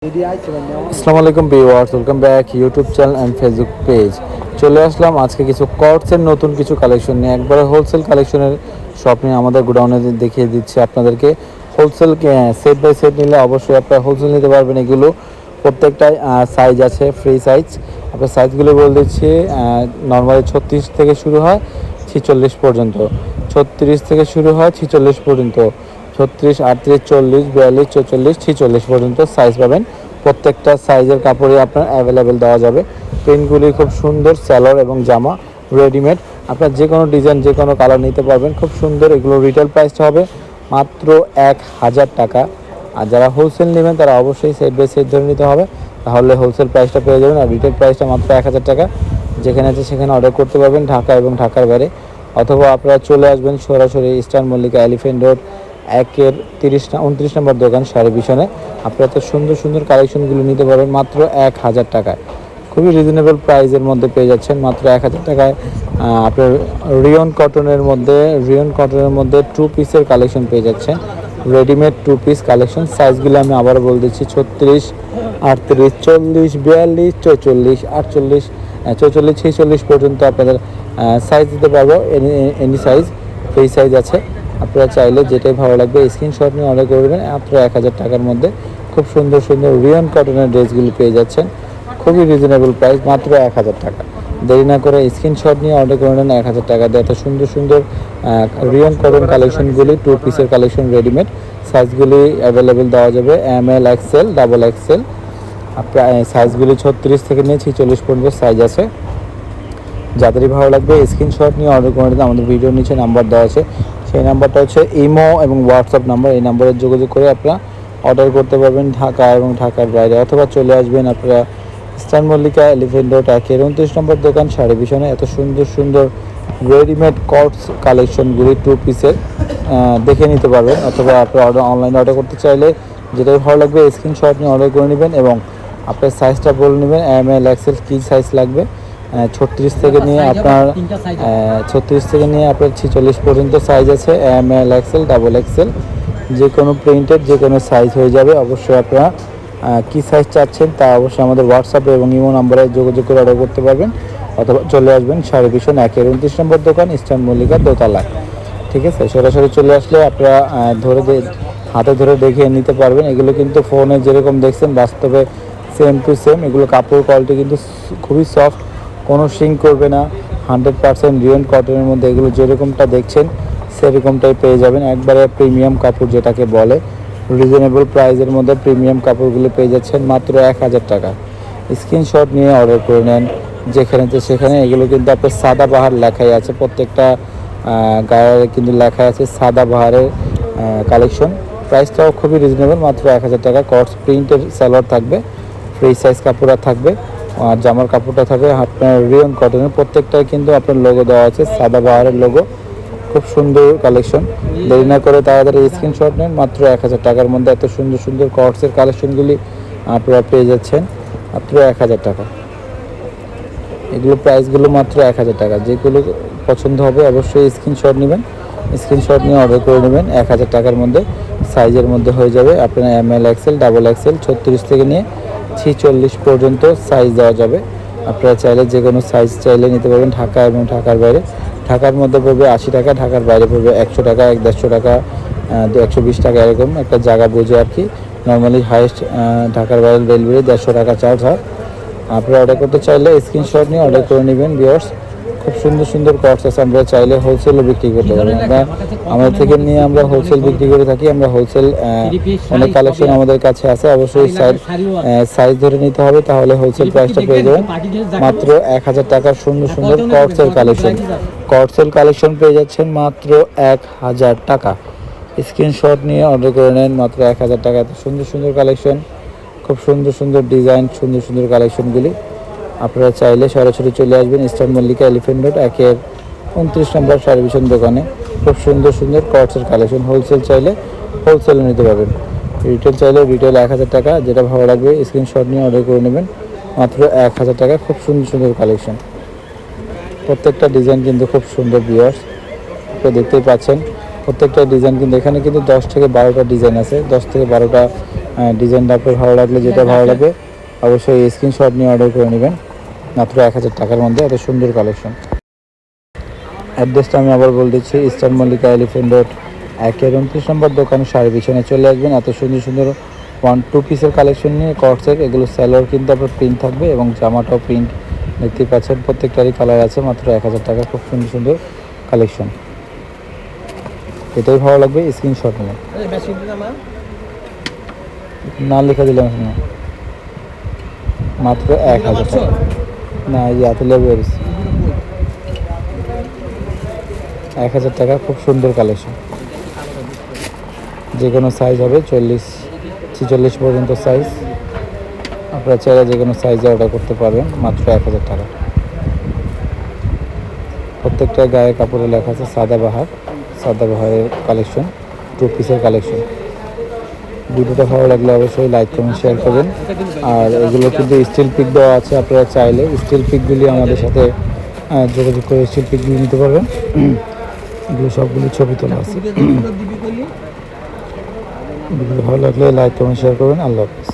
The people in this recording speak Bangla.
আসসালামু আলাইকুম viewers, welcome back YouTube channel and Facebook page. চলে আসলাম আজকে কিছু কর্ডসের নতুন কিছু কালেকশন নিয়ে, একবারে হোলসেল কালেকশনের শপ নিয়ে আমাদের গোডাউনে দেখিয়ে দিচ্ছি আপনাদেরকে। হোলসেল সেট বাই সেট নিলে অবশ্যই আপনারা হোলসেল নিতে পারবেন। এগুলো প্রত্যেকটাই সাইজ আছে, ফ্রি সাইজ। আপনার সাইজগুলো বলে দিচ্ছি। নর্মালি 36 থেকে শুরু হয় 46 পর্যন্ত, 36 থেকে শুরু হয় 46 পর্যন্ত, 36, 38, 40, 42, 44, 46 পর্যন্ত সাইজ পাবেন। প্রত্যেকটা সাইজের কাপড়ই আপনার অ্যাভেলেবেল দেওয়া যাবে। প্রিন্টগুলি খুব সুন্দর, স্যালোর এবং জামা রেডিমেড। আপনার যে কোনো ডিজাইন, যে কোনো কালার নিতে পারবেন, খুব সুন্দর। এগুলো রিটেল প্রাইসটা হবে মাত্র 1000 টাকা। আর যারা হোলসেল নেবেন তারা অবশ্যই সেট বাই সেট ধরে নিতে হবে, তাহলে হোলসেল প্রাইসটা পেয়ে যাবেন। আর রিটেল প্রাইসটা মাত্র 1000 টাকা। যেখানে আছে সেখানে অর্ডার করতে পারবেন, ঢাকা এবং ঢাকার বাইরে। অথবা আপনারা চলে আসবেন সরাসরি ইস্টার্ন মল্লিকা এলিফেন্ট রোড 29 নম্বর দোকান শাড়ি ভীষণে। আপনারা তো সুন্দর সুন্দর কালেকশনগুলো নিতে পারবেন মাত্র 1000 টাকায়। খুবই রিজনেবল প্রাইসের মধ্যে পেয়ে যাচ্ছেন মাত্র 1000 টাকায়। আপনার রিয়ন কটনের মধ্যে 2 পিসের কালেকশন পেয়ে যাচ্ছেন, রেডিমেড 2 পিস কালেকশন। সাইজগুলো আমি আবারও বলে দিচ্ছি: 36, 38, 40, 42, 44, 48, 44, 46 পর্যন্ত আপনাদের সাইজ দিতে পারবো। এনি সাইজ, ফ্রি সাইজ আছে। আপনারা চাইলে যেটাই ভালো লাগবে স্ক্রিনশট নিয়ে অর্ডার করবেন। মাত্র 1000 টাকার মধ্যে খুব সুন্দর সুন্দর রিয়ন কটনের ড্রেসগুলো পেয়ে যাচ্ছেন, খুবই রিজনেবল প্রাইস, মাত্র 1000 টাকা। দেরি না করে স্ক্রিনশট নিয়ে অর্ডার করে নেন 1000 টাকা দিয়ে। এত সুন্দর সুন্দর রিয়ন কটন কালেকশনগুলি, 2 পিসের কালেকশন রেডিমেড। সাইজগুলি অ্যাভেলেবেল দেওয়া যাবে ML, XL, ডাবল XL। আপনার সাইজগুলি 36 থেকে নিয়ে 46 পর্যন্ত সাইজ আছে। যাদেরই ভালো লাগবে স্ক্রিনশট নিয়ে অর্ডার করে নিতে আমাদের ভিডিওর নিচে নাম্বার দেওয়া আছে, সেই নাম্বারটা হচ্ছে ইমো এবং হোয়াটসঅ্যাপ নাম্বার। এই নাম্বারে যোগাযোগ করে আপনারা অর্ডার করতে পারবেন ঢাকা এবং ঢাকার বাইরে। অথবা চলে আসবেন আপনারা ইস্টার্ন মল্লিকা এলিফেন্ট রোড 29 নম্বর দোকান শাড়ি ভীষণে। এত সুন্দর সুন্দর রেডিমেড কটস কালেকশনগুলি 2 পিসের দেখে নিতে পারবেন। অথবা আপনারা অনলাইনে অর্ডার করতে চাইলে যেটাই ভালো লাগবে স্ক্রিনশট নিয়ে অর্ডার করে নেবেন এবং আপনার সাইজটা বলে নেবেন ML, XL কী সাইজ লাগবে। 36 থেকে নিয়ে আপনার 46 পর্যন্ত সাইজ আছে। ML, XL, ডাবল XL, যে কোনো প্রিন্টেড যে কোনো সাইজ হয়ে যাবে। অবশ্যই আপনারা কী সাইজ চাচ্ছেন তা অবশ্যই আমাদের হোয়াটসঅ্যাপে এবং ইমো নাম্বারে যোগাযোগ করে অর্ডার করতে পারবেন। অথবা চলে আসবেন শাড়ি ভীষণ 29 নম্বর দোকান ইস্টার্ন মল্লিকা দোতলা। ঠিক আছে, সরাসরি চলে আসলে আপনারা হাতে ধরে দেখে নিতে পারবেন। এগুলো কিন্তু ফোনে যেরকম দেখছেন বাস্তবে সেম টু সেম। এগুলো কাপড় কোয়ালিটি কিন্তু খুবই সফট, কোনো শিং করবে না। 100% রিয়ন কটনের মধ্যে এগুলো যেরকমটা দেখছেন সেরকমটাই পেয়ে যাবেন। একবারে প্রিমিয়াম কাপড় যেটাকে বলে, রিজনেবল প্রাইসের মধ্যে প্রিমিয়াম কাপড়গুলো পেয়ে যাচ্ছেন মাত্র 1000 টাকা। স্ক্রিনশট নিয়ে অর্ডার করে নেন যেখানে সেখানে। এগুলো কিন্তু আপনার সাদাবাহার লেখাই আছে, প্রত্যেকটা গায়ে কিন্তু লেখা আছে সাদাবাহারের কালেকশন। প্রাইসটাও খুবই রিজনেবল, মাত্র 1000 টাকা। কটস প্রিন্টের সালোয়ার থাকবে, ফ্রি সাইজ কাপড় থাকবে, আর জামার কাপড়টা থাকবে আপনার রিয়ন কটনের। প্রত্যেকটাই কিন্তু আপনার লোগো দেওয়া আছে, সাদাবাহারের লোগো। খুব সুন্দর কালেকশন। দেরি না করে তাড়াতাড়ি স্ক্রিনশট নেন, মাত্র 1000 টাকার মধ্যে এত সুন্দর সুন্দর কটসের কালেকশনগুলি আপনারা পেয়ে যাচ্ছেন মাত্র 1000 টাকা। এগুলো প্রাইসগুলো মাত্র 1000 টাকা। যেগুলো পছন্দ হবে অবশ্যই স্ক্রিনশট নেবেন, স্ক্রিনশট নিয়ে অর্ডার করে নেবেন। 1000 টাকার মধ্যে সাইজের মধ্যে হয়ে যাবে আপনার ML, XL, ডাবল XL, 36 থেকে নিয়ে 46 পর্যন্ত সাইজ দেওয়া যাবে। আপনারা চাইলে যে কোনো সাইজ চাইলে নিতে পারবেন ঢাকা এবং ঢাকার বাইরে। ঢাকার মধ্যে পড়বে 80 টাকা, ঢাকার বাইরে পড়বে 100 টাকা, 150 টাকা, 120 টাকা, এরকম একটা জায়গা বুঝে আর কি। নর্মালি হাইস্ট ঢাকার বাইরে ডেলিভারি 150 টাকা চার্জ হয়। আপনারা অর্ডার করতে চাইলে স্ক্রিনশট নিয়ে অর্ডার করে নেবেন ভিউয়ার্স। খুব সুন্দর সুন্দর কটস আছে, আমরা চাইলে হোলসেলও বিক্রি করতে পারি। আমাদের থেকে নিয়ে আমরা হোলসেল বিক্রি করে থাকি। আমরা হোলসেল অনেক কালেকশন আমাদের কাছে আছে। অবশ্যই সাইজ ধরে নিতে হবে, তাহলে হোলসেল প্রাইসটা পেয়ে যাবেন মাত্র 1000 টাকার। সুন্দর সুন্দর কটসেল কালেকশন পেয়ে যাচ্ছেন মাত্র 1000 টাকা। স্ক্রিনশট নিয়ে অর্ডার করে নেন মাত্র 1000 টাকা। এত সুন্দর সুন্দর কালেকশন, খুব সুন্দর সুন্দর ডিজাইন, সুন্দর সুন্দর কালেকশনগুলি। আপনারা চাইলে সরাসরি চলে আসবেন ইস্টার্ন মল্লিকা এলিফেন্ট রোড 29 নম্বর শাড়ি ভীষণ দোকানে। খুব সুন্দর সুন্দর কটসের কালেকশন। হোলসেল চাইলে হোলসেলে নিতে পারবেন, রিটেল চাইলে রিটেল 1000 টাকা। যেটা ভালো লাগবে স্ক্রিনশট নিয়ে অর্ডার করে নেবেন মাত্র 1000 টাকা। খুব সুন্দর সুন্দর কালেকশন, প্রত্যেকটা ডিজাইন কিন্তু খুব সুন্দর ভিউয়ার্স। আপনারা দেখতেই পাচ্ছেন প্রত্যেকটা ডিজাইন কিন্তু এখানে কিন্তু 10 থেকে 12টা ডিজাইন আছে। 10 থেকে 12টা ডিজাইনটা আপনার ভালো লাগলে যেটা ভালো লাগে অবশ্যই স্ক্রিনশট নিয়ে অর্ডার করে নেবেন মাত্র 1000 টাকার মধ্যে। এত সুন্দর কালেকশন। অ্যাড্রেসটা আমি আবার বলে দিচ্ছি, ইস্টার্ন মল্লিকা এলিফেন্ট রোড 1-29 নম্বর দোকান শাড়ি পিছনে চলে আসবেন। এত সুন্দর সুন্দর 1-2 পিসের কালেকশন নিয়ে কটসের এগুলো স্যালোয়ার কিন্তু আপনার প্রিন্ট থাকবে এবং জামাটাও প্রিন্ট দেখতে পাচ্ছেন। প্রত্যেকটারই কালার আছে। মাত্র 1000 টাকা খুব সুন্দর সুন্দর কালেকশন। এটাই ভালো লাগবে স্ক্রিনশট নিয়ে না লেখা দিলাম না মাত্র 1000 টাকা। না এই এত লেগে 1000 টাকা খুব সুন্দর কালেকশন। যে কোনো সাইজ হবে 40-46 পর্যন্ত সাইজ। আপনারা চাইলে যে কোনো সাইজে অর্ডার করতে পারবেন মাত্র 1000 টাকা। প্রত্যেকটা গায়ে কাপড়ে লেখা আছে সাদাবাহারের কালেকশন, 2 পিসের কালেকশন। ভিডিওটা ভালো লাগলে অবশ্যই লাইক কমেন্ট শেয়ার করবেন। আর এগুলো কিন্তু স্টিল পিক দেওয়া আছে, আপনারা চাইলে স্টিল পিকগুলি আমাদের সাথে যোগাযোগ করে স্টিল পিকগুলি নিতে পারবেন। এগুলো সবগুলি ছবি তোলা আছে। ভিডিও ভালো লাগলে লাইক কমেন্ট শেয়ার করবেন। আল্লাহ হাফিজ।